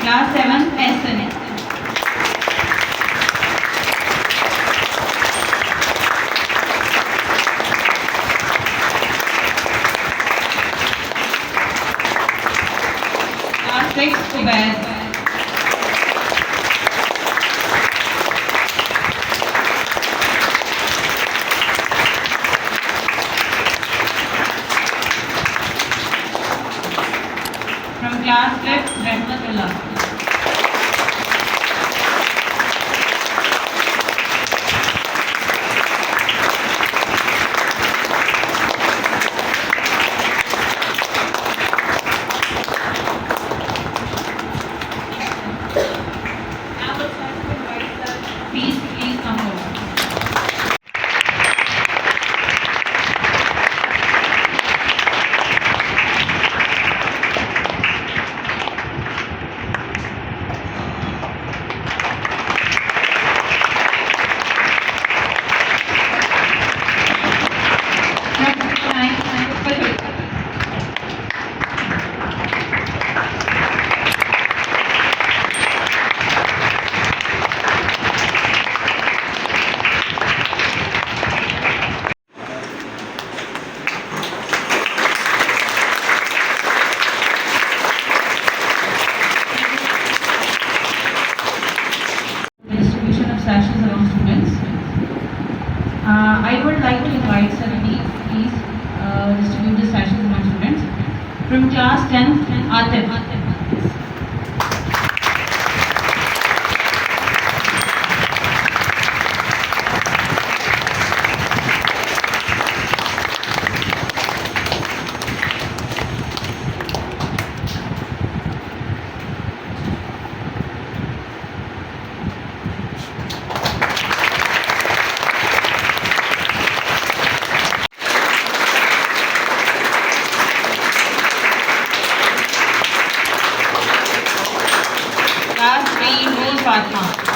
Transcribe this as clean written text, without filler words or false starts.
Class 7 SN. Class 6 Ubaid. From class 5th Rahmatullah. Now it's time to invite the please come forward. Distribution of sashes among students. I would like to invite Sarani, please distribute the sashes among students. From class 10th, Atif. Class 3, Noor Fatma.